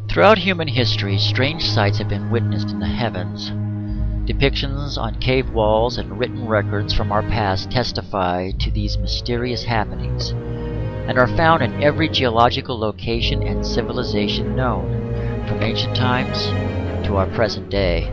Throughout human history, strange sights have been witnessed in the heavens. Depictions on cave walls and written records from our past testify to these mysterious happenings, and are found in every geological location and civilization known, from ancient times to our present day.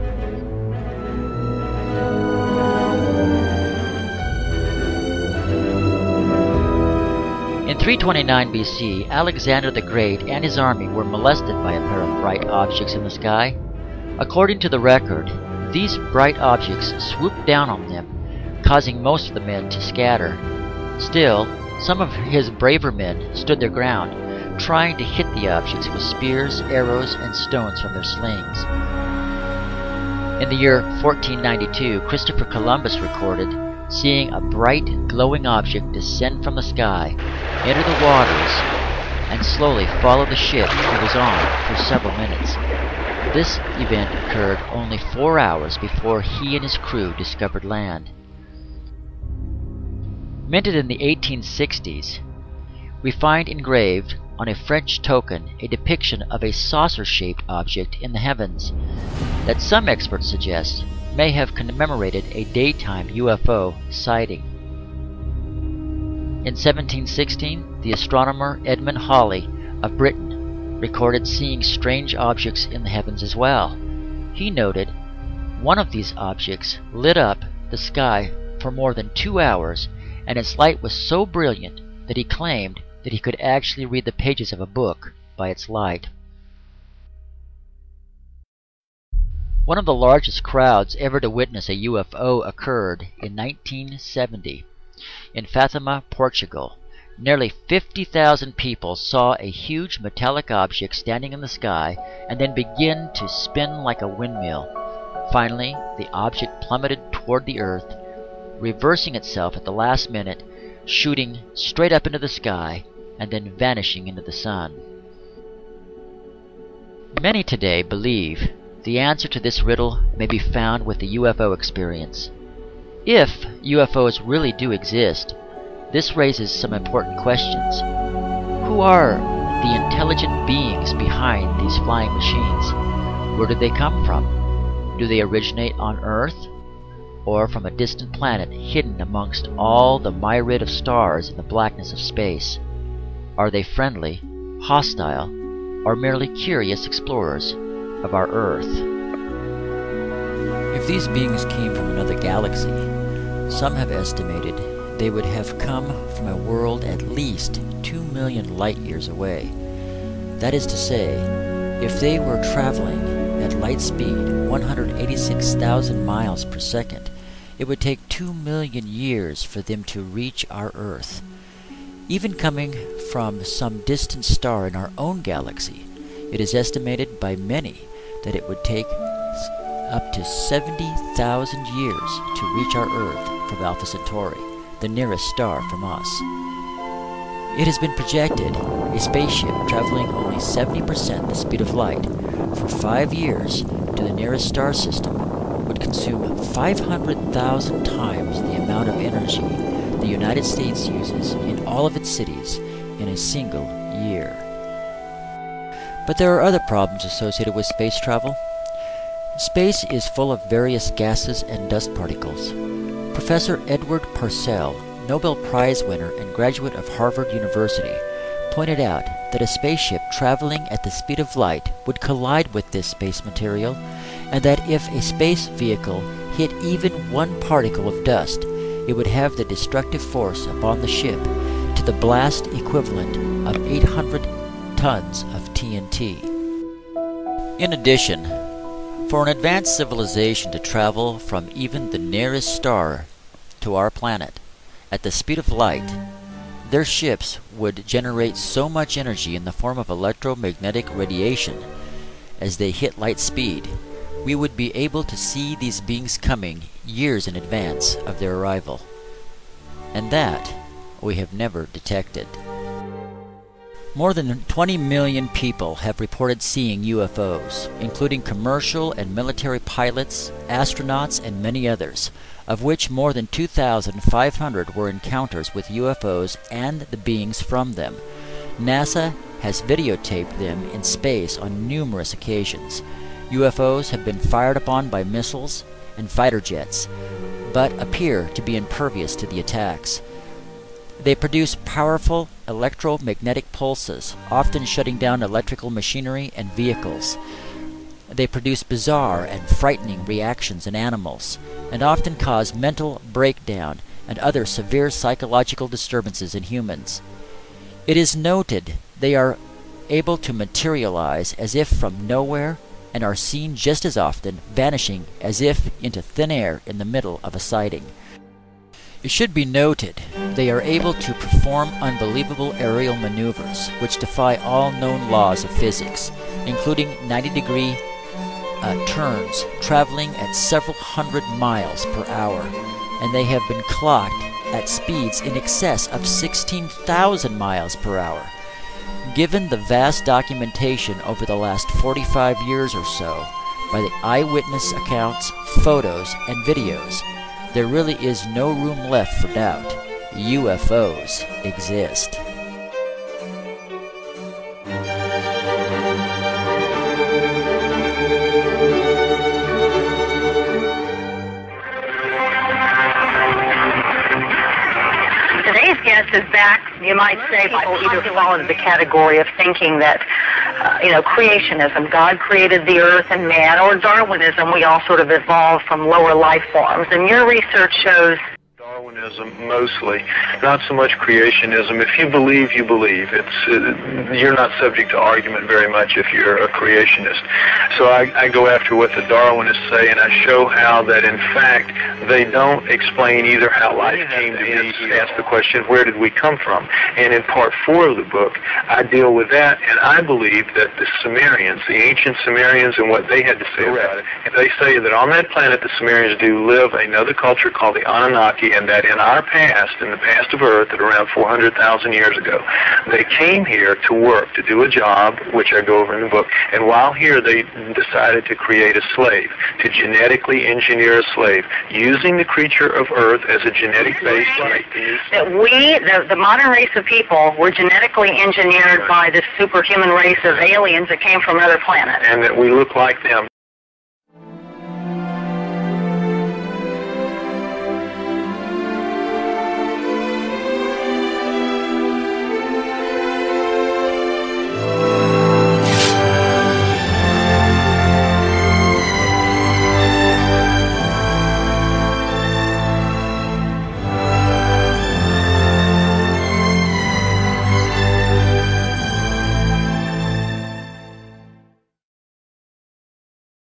In 329 BC, Alexander the Great and his army were molested by a pair of bright objects in the sky. According to the record, these bright objects swooped down on them, causing most of the men to scatter. Still, some of his braver men stood their ground, trying to hit the objects with spears, arrows, and stones from their slings. In the year 1492, Christopher Columbus recorded seeing a bright, glowing object descend from the sky, enter the waters, and slowly follow the ship he was on for several minutes. This event occurred only 4 hours before he and his crew discovered land. Minted in the 1860s, we find engraved on a French token a depiction of a saucer-shaped object in the heavens that some experts suggest may have commemorated a daytime UFO sighting. In 1716, the astronomer Edmund Halley of Britain recorded seeing strange objects in the heavens as well. He noted one of these objects lit up the sky for more than 2 hours, and its light was so brilliant that he claimed that he could actually read the pages of a book by its light. One of the largest crowds ever to witness a UFO occurred in 1970 in Fatima, Portugal. Nearly 50,000 people saw a huge metallic object standing in the sky and then begin to spin like a windmill. Finally, the object plummeted toward the earth, reversing itself at the last minute, shooting straight up into the sky and then vanishing into the sun. Many today believe the answer to this riddle may be found with the UFO experience. If UFOs really do exist, this raises some important questions. Who are the intelligent beings behind these flying machines? Where did they come from? Do they originate on Earth, or from a distant planet hidden amongst all the myriad of stars in the blackness of space? Are they friendly, hostile, or merely curious explorers of our Earth? If these beings came from another galaxy, some have estimated they would have come from a world at least 2 million light-years away. That is to say, if they were traveling at light speed 186,000 miles per second, it would take 2 million years for them to reach our Earth. Even coming from some distant star in our own galaxy, it is estimated by many that it would take up to 70,000 years to reach our Earth from Alpha Centauri, the nearest star from us. It has been projected a spaceship traveling only 70% the speed of light for 5 years to the nearest star system would consume 500,000 times the amount of energy the United States uses in all of its cities in a single year. But there are other problems associated with space travel. Space is full of various gases and dust particles. Professor Edward Purcell, Nobel Prize winner and graduate of Harvard University, pointed out that a spaceship traveling at the speed of light would collide with this space material, and that if a space vehicle hit even one particle of dust, it would have the destructive force upon the ship to the blast equivalent of 800 tons of TNT. In addition, for an advanced civilization to travel from even the nearest star to our planet at the speed of light, their ships would generate so much energy in the form of electromagnetic radiation as they hit light speed, we would be able to see these beings coming years in advance of their arrival. And that we have never detected. More than 20 million people have reported seeing UFOs, including commercial and military pilots, astronauts, and many others, of which more than 2,500 were encounters with UFOs and the beings from them. NASA has videotaped them in space on numerous occasions. UFOs have been fired upon by missiles and fighter jets, but appear to be impervious to the attacks. They produce powerful electromagnetic pulses, often shutting down electrical machinery and vehicles. They produce bizarre and frightening reactions in animals, and often cause mental breakdown and other severe psychological disturbances in humans. It is noted they are able to materialize as if from nowhere and are seen just as often vanishing as if into thin air in the middle of a sighting. It should be noted they are able to perform unbelievable aerial maneuvers which defy all known laws of physics, including 90-degree turns traveling at several hundred miles per hour, and they have been clocked at speeds in excess of 16,000 miles per hour. Given the vast documentation over the last 45 years or so by the eyewitness accounts, photos, and videos, there really is no room left for doubt. UFOs exist. Today's guest is back, you might say, people either fall into the category of thinking that, creationism, God created the earth and man, or Darwinism, we all sort of evolved from lower life forms. And your research shows Darwinism mostly, not so much creationism. If you believe, you believe. You're not subject to argument very much if you're a creationist. So I go after what the Darwinists say, and I show how that in fact they don't explain either how life came to be. He asked the question, where did we come from? And in part 4 of the book, I deal with that, and I believe that the Sumerians, the ancient Sumerians, and what they had to say about it, they say that on that planet the Sumerians do live another culture called the Anunnaki, and that in our past, in the past of Earth, at around 400,000 years ago, they came here to work, to do a job, which I go over in the book, and while here they decided to create a slave, to genetically engineer a slave, using the creature of Earth as a genetic-based slave. That we, the modern race of people, were genetically engineered by this superhuman race of aliens that came from another planet. And that we look like them.